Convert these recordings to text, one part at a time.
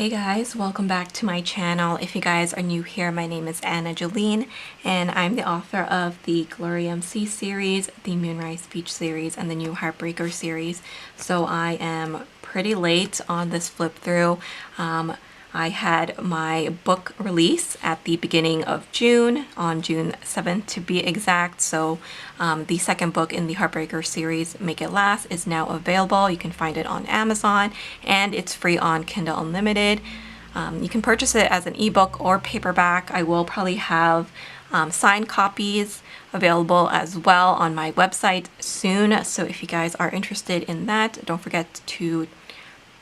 Hey guys, welcome back to my channel. If you guys are new here, my name is Ana Jolene and I'm the author of the Glory MC series, the Moonrise Beach series, and the new Heartbreaker series. So I am pretty late on this flip through. I had my book release at the beginning of June, on June 7th to be exact. So the second book in the Heartbreaker series, Make It Last, is now available. You can find it on Amazon and it's free on Kindle Unlimited. You can purchase it as an ebook or paperback. I will probably have signed copies available as well on my website soon. So if you guys are interested in that, don't forget to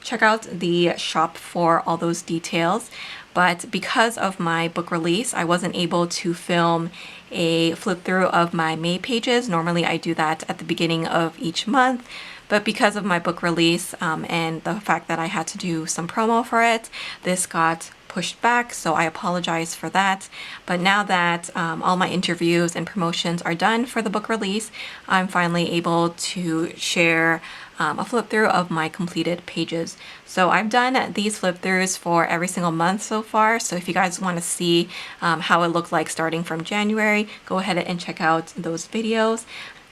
check out the shop for all those details. But because of my book release, I wasn't able to film a flip through of my May pages. Normally I do that at the beginning of each month, but because of my book release and the fact that I had to do some promo for it, this got pushed back, so I apologize for that. But now that all my interviews and promotions are done for the book release, I'm finally able to share a flip through of my completed pages. So I've done these flip throughs for every single month so far. So if you guys want to see how it looked like starting from January, go ahead and check out those videos.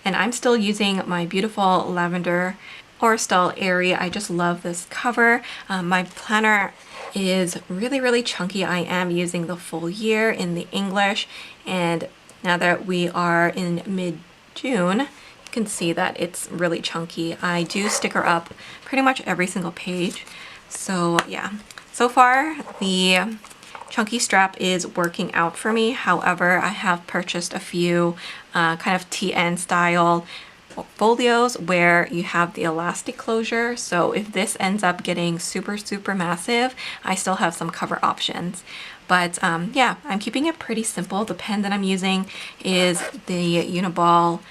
And I'm still using my beautiful lavender Orstyle Arie. I just love this cover. My planner is really chunky. I am using the full year in the English, and now that we are in mid-June, you can see that it's really chunky. I do sticker up pretty much every single page. So yeah, so far the chunky strap is working out for me. However, I have purchased a few kind of TN style folios where you have the elastic closure. So if this ends up getting super massive, I still have some cover options. But yeah, I'm keeping it pretty simple. The pen that I'm using is the Uniball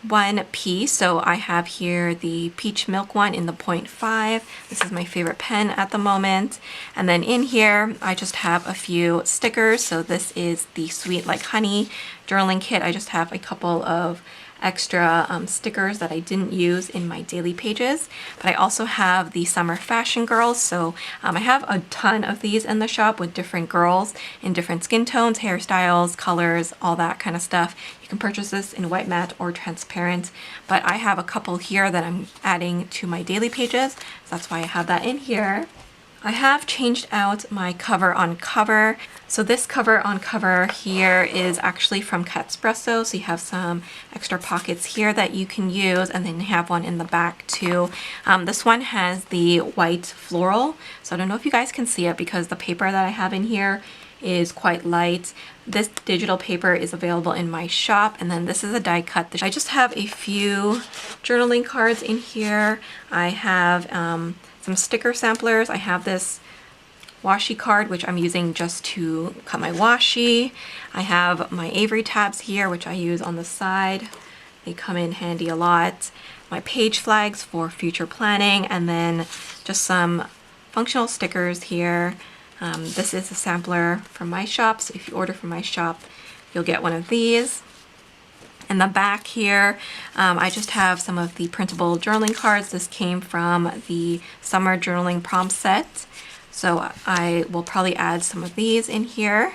1P. So I have here the Peach Milk one in the 0.5. This is my favorite pen at the moment. And then in here, I just have a few stickers. So this is the Sweet Like Honey journaling kit. I just have a couple of extra stickers that I didn't use in my daily pages, but I also have the Summer Fashion Girls. So I have a ton of these in the shop with different girls in different skin tones, hairstyles, colors, all that kind of stuff. You can purchase this in white matte or transparent, but I have a couple here that I'm adding to my daily pages, so that's why I have that in here. I have changed out my cover on cover. So this cover on cover here is actually from Catspresso. So you have some extra pockets here that you can use, and then you have one in the back too. This one has the white floral. So I don't know if you guys can see it because the paper that I have in here is quite light. This digital paper is available in my shop, and then this is a die cut. I just have a few journaling cards in here. I have some sticker samplers. I have this washi card, which I'm using just to cut my washi. I have my Avery tabs here, which I use on the side. They come in handy a lot. My page flags for future planning, and then just some functional stickers here. This is a sampler from my shop, so if you order from my shop, you'll get one of these. In the back here, I just have some of the printable journaling cards. This came from the Summer Journaling Prompt Set. So I will probably add some of these in here.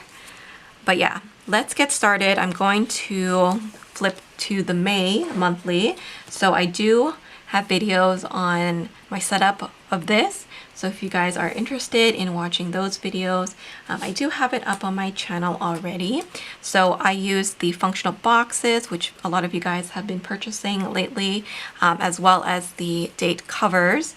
But yeah, let's get started. I'm going to flip to the May monthly. So I do have videos on my setup of this. So if you guys are interested in watching those videos, I do have it up on my channel already. So I use the functional boxes, which a lot of you guys have been purchasing lately, as well as the date covers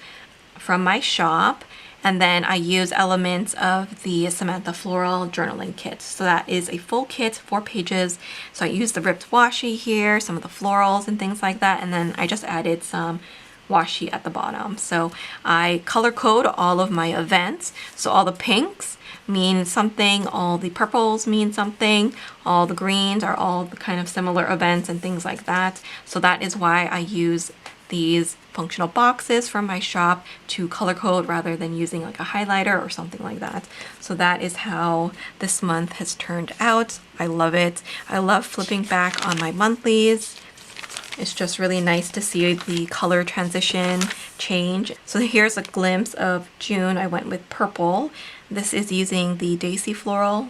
from my shop. And then I use elements of the Samantha Floral journaling kit. So that is a full kit, 4 pages. So I use the ripped washi here, some of the florals and things like that. And then I just added some washi at the bottom. So I color code all of my events. So all the pinks mean something, all the purples mean something, all the greens are all the kind of similar events and things like that. So that is why I use these functional boxes from my shop to color code rather than using like a highlighter or something like that. So that is how this month has turned out. I love it. I love flipping back on my monthlies. It's just really nice to see the color transition change. So here's a glimpse of June. I went with purple. This is using the Daisy Floral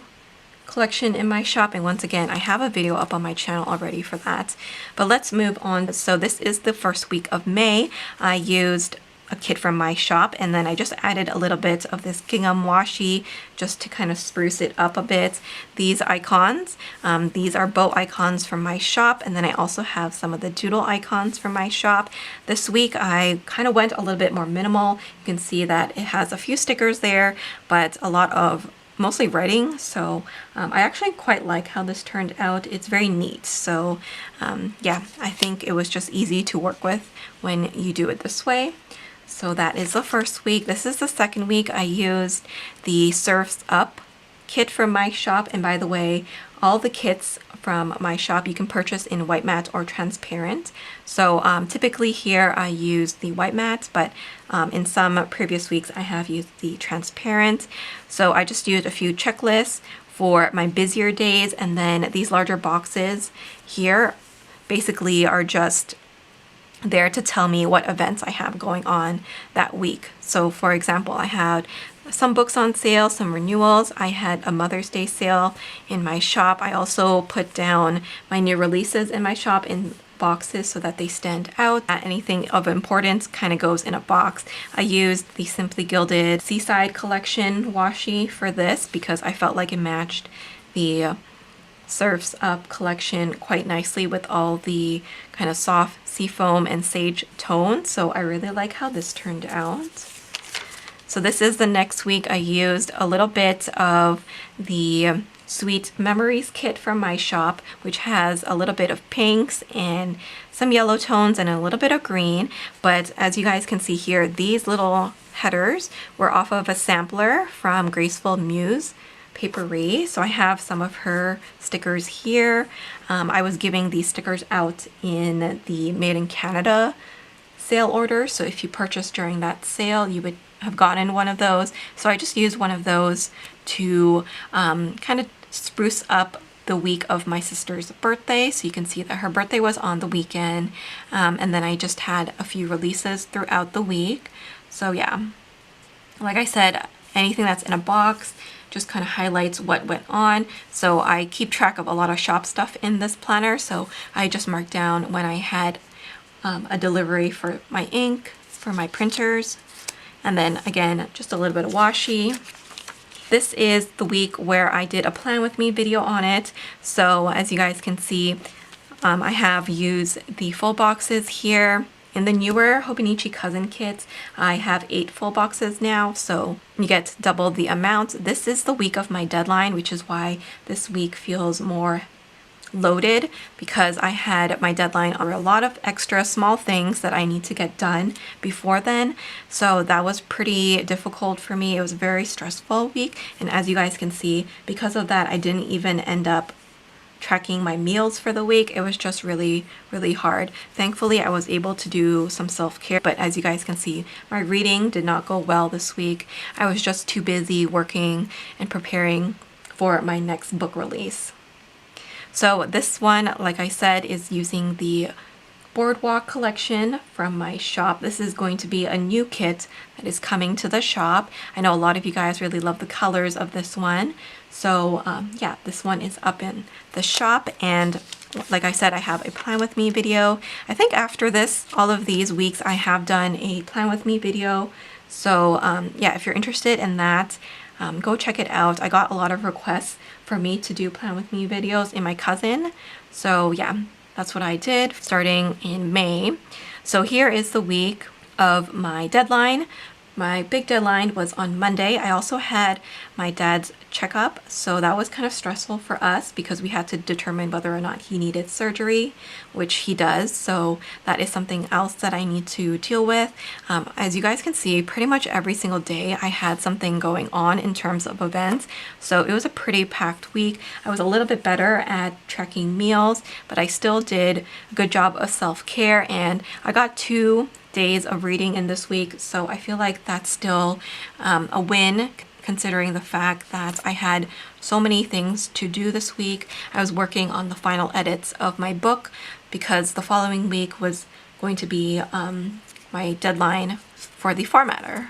collection in my shop, and once again I have a video up on my channel already for that. But let's move on. So this is the first week of May. I used a kit from my shop, and then I just added a little bit of this gingham washi just to kind of spruce it up a bit. These icons, these are bow icons from my shop, and then I also have some of the doodle icons from my shop. This week I kind of went a little bit more minimal. You can see that it has a few stickers there, but a lot of mostly writing. So I actually quite like how this turned out. It's very neat. So yeah, I think it was just easy to work with when you do it this way. So that is the first week. This is the second week. I used the Surfs Up kit from my shop. And by the way, all the kits from my shop you can purchase in white matte or transparent. So typically here I use the white matte, but in some previous weeks I have used the transparent. So I just used a few checklists for my busier days, and then these larger boxes here basically are just there to tell me what events I have going on that week. So for example, I had some books on sale, some renewals. I had a Mother's Day sale in my shop. I also put down my new releases in my shop in boxes so that they stand out. Anything of importance kind of goes in a box. I used the Simply Gilded Seaside Collection washi for this because I felt like it matched the Surfs Up collection quite nicely with all the kind of soft seafoam and sage tones. So I really like how this turned out. So this is the next week. I used a little bit of the Sweet Memories kit from my shop, which has a little bit of pinks and some yellow tones and a little bit of green. But as you guys can see here, these little headers were off of a sampler from Graceful Muse Paperie. So I have some of her stickers here. I was giving these stickers out in the Made in Canada sale order. So if you purchased during that sale, you would have gotten one of those. So I just used one of those to kind of spruce up the week of my sister's birthday. So you can see that her birthday was on the weekend. And then I just had a few releases throughout the week. So yeah, like I said, anything that's in a box just kind of highlights what went on. So I keep track of a lot of shop stuff in this planner. So I just marked down when I had a delivery for my ink, for my printers, and then again, just a little bit of washi. This is the week where I did a plan with me video on it. So as you guys can see, I have used the full boxes here. In the newer Hobonichi Cousin kits, I have 8 full boxes now, so you get double the amount. This is the week of my deadline, which is why this week feels more loaded, because I had my deadline on a lot of extra small things that I need to get done before then. So that was pretty difficult for me. It was a very stressful week, and as you guys can see, because of that, I didn't even end up tracking my meals for the week. It was just really hard. Thankfully, I was able to do some self-care, but as you guys can see, my reading did not go well this week. I was just too busy working and preparing for my next book release. So this one, like I said, is using the Boardwalk collection from my shop. This is going to be a new kit that is coming to the shop. I know a lot of you guys really love the colors of this one. So yeah, this one is up in the shop, and like I said, I have a plan with me video. I think after this, all of these weeks, I have done a plan with me video. So yeah, if you're interested in that, go check it out. I got a lot of requests for me to do plan with me videos in my cousin. So yeah, that's what I did starting in May. So here is the week of my deadline. My big deadline was on Monday. I also had my dad's checkup, so that was kind of stressful for us because we had to determine whether or not he needed surgery, which he does. So that is something else that I need to deal with. As you guys can see, pretty much every single day I had something going on in terms of events. So it was a pretty packed week. I was a little bit better at tracking meals, but I still did a good job of self-care, and I got 2 days of reading in this week, so I feel like that's still a win, considering the fact that I had so many things to do this week. I was working on the final edits of my book, because the following week was going to be my deadline for the formatter.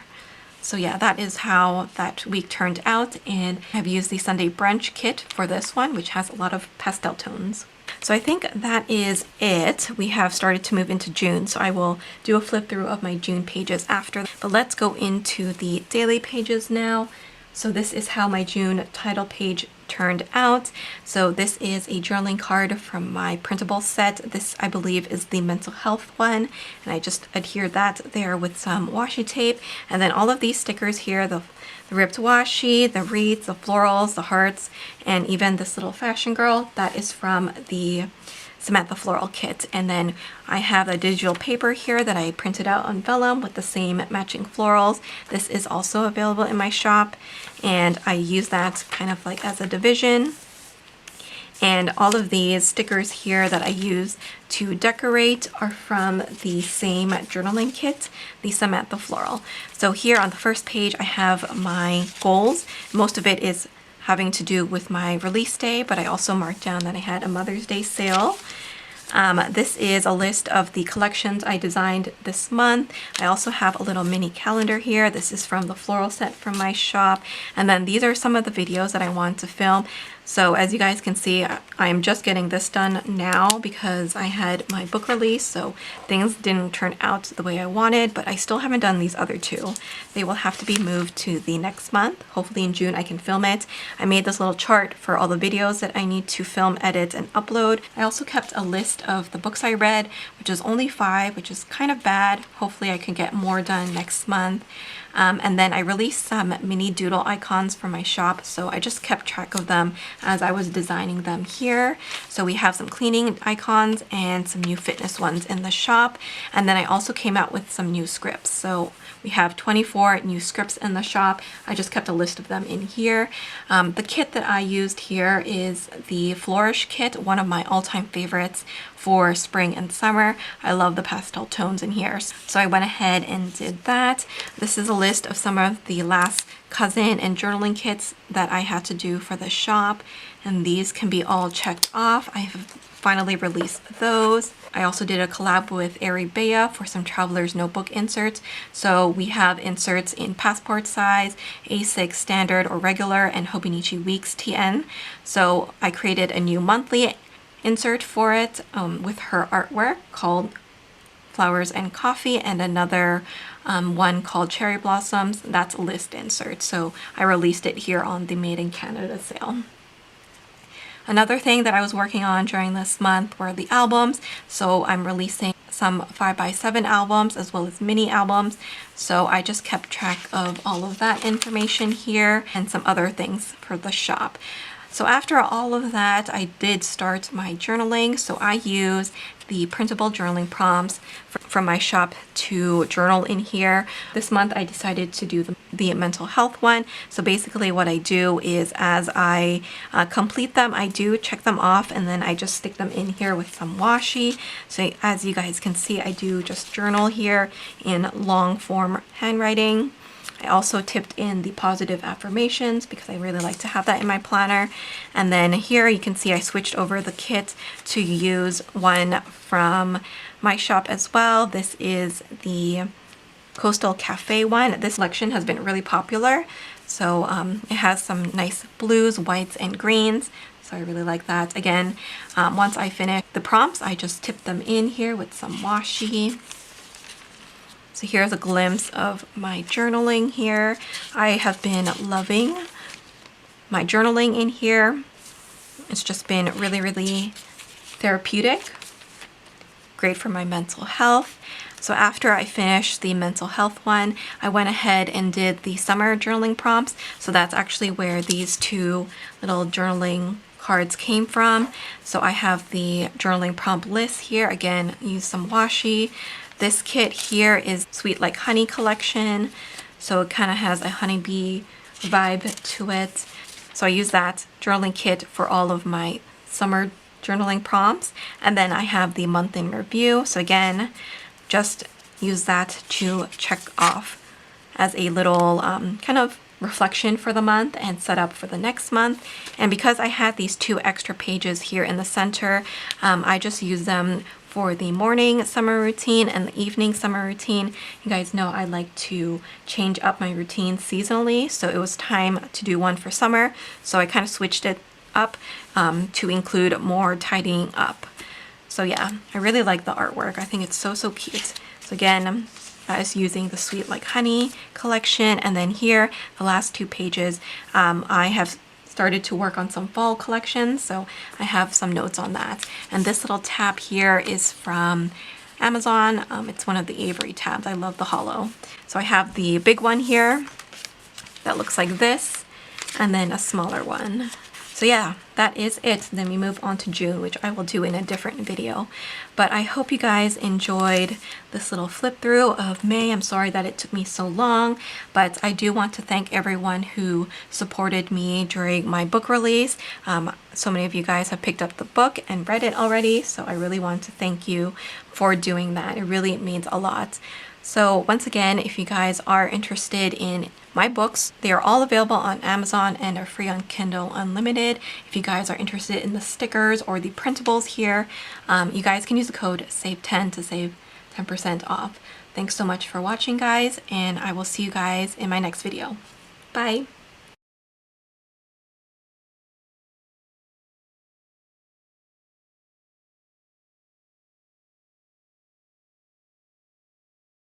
So yeah, that is how that week turned out, and I've used the Sunday brunch kit for this one, which has a lot of pastel tones. So I think that is it. We have started to move into June, so I will do a flip through of my June pages after. But let's go into the daily pages now. So this is how my June title page turned out. So this is a journaling card from my printable set. This, I believe, is the mental health one, and I just adhered that there with some washi tape. And then all of these stickers here, the ripped washi, the wreaths, the florals, the hearts, and even this little fashion girl, that is from the Samantha Floral Kit. And then I have a digital paper here that I printed out on vellum with the same matching florals. This is also available in my shop, and I use that kind of like as a division. And all of these stickers here that I use to decorate are from the same journaling kit, the Samantha Floral. So here on the first page, I have my goals. Most of it is having to do with my release day, but I also marked down that I had a Mother's Day sale. This is a list of the collections I designed this month. I also have a little mini calendar here. This is from the floral set from my shop. And then these are some of the videos that I want to film. So as you guys can see, I'm just getting this done now because I had my book release, so things didn't turn out the way I wanted, but I still haven't done these other two. They will have to be moved to the next month. Hopefully in June I can film it. I made this little chart for all the videos that I need to film, edit, and upload. I also kept a list of the books I read, which is only 5, which is kind of bad. Hopefully I can get more done next month. And then I released some mini doodle icons from my shop, so I just kept track of them as I was designing them here. So we have some cleaning icons and some new fitness ones in the shop. And then I also came out with some new scripts. So we have 24 new scripts in the shop. I just kept a list of them in here. The kit that I used here is the Flourish kit, one of my all-time favorites for spring and summer. I love the pastel tones in here, so I went ahead and did that. This is a list of some of the last cousin and journaling kits that I had to do for the shop, and these can be all checked off. I have finally released those. I also did a collab with ArieBea for some Traveler's Notebook inserts. So we have inserts in passport size, A6 standard or regular, and Hobonichi Weeks TN. So I created a new monthly insert for it with her artwork called Flowers and Coffee, and another one called Cherry Blossoms. That's a list insert. So I released it here on the Made in Canada sale. Another thing that I was working on during this month were the albums. So I'm releasing some 5x7 albums as well as mini albums. So I just kept track of all of that information here and some other things for the shop. So after all of that, I did start my journaling. So I use the printable journaling prompts from my shop to journal in here. This month I decided to do the mental health one. So basically what I do is as I complete them, I do check them off, and then I just stick them in here with some washi. So as you guys can see, I do just journal here in long form handwriting. I also tipped in the positive affirmations because I really like to have that in my planner. And then here you can see I switched over the kit to use one from my shop as well. This is the Coastal Cafe one. This collection has been really popular. So it has some nice blues, whites, and greens. So I really like that. Again, once I finish the prompts, I just tip them in here with some washi. So here's a glimpse of my journaling here. I have been loving my journaling in here. It's just been really, really therapeutic. Great for my mental health. So after I finished the mental health one, I went ahead and did the summer journaling prompts. So that's actually where these two little journaling cards came from. So I have the journaling prompt list here. Again, use some washi. This kit here is Sweet Like Honey collection. So it kind of has a honeybee vibe to it. So I use that journaling kit for all of my summer journaling prompts. And then I have the month in review. So again, just use that to check off as a little kind of reflection for the month and setup for the next month. And because I had these 2 extra pages here in the center, I just used them for the morning summer routine and the evening summer routine. You guys know I like to change up my routine seasonally, so it was time to do one for summer, so I kind of switched it up to include more tidying up. So yeah, I really like the artwork. I think it's so cute. So again, I was using the Sweet Like Honey collection, and then here, the last 2 pages, I have started to work on some fall collections, so I have some notes on that. And this little tab here is from Amazon. It's one of the Avery tabs. I love the hollow. So I have the big one here that looks like this, and then a smaller one. So yeah, that is it. Then we move on to June, which I will do in a different video. But I hope you guys enjoyed this little flip through of May. I'm sorry that it took me so long, but I do want to thank everyone who supported me during my book release. So many of you guys have picked up the book and read it already, so I really want to thank you for doing that. It really means a lot. So once again, if you guys are interested in my books, they are all available on Amazon and are free on Kindle Unlimited. If you guys are interested in the stickers or the printables here, you guys can use the code SAVE10 to save 10% off. Thanks so much for watching, guys, and I will see you guys in my next video. Bye!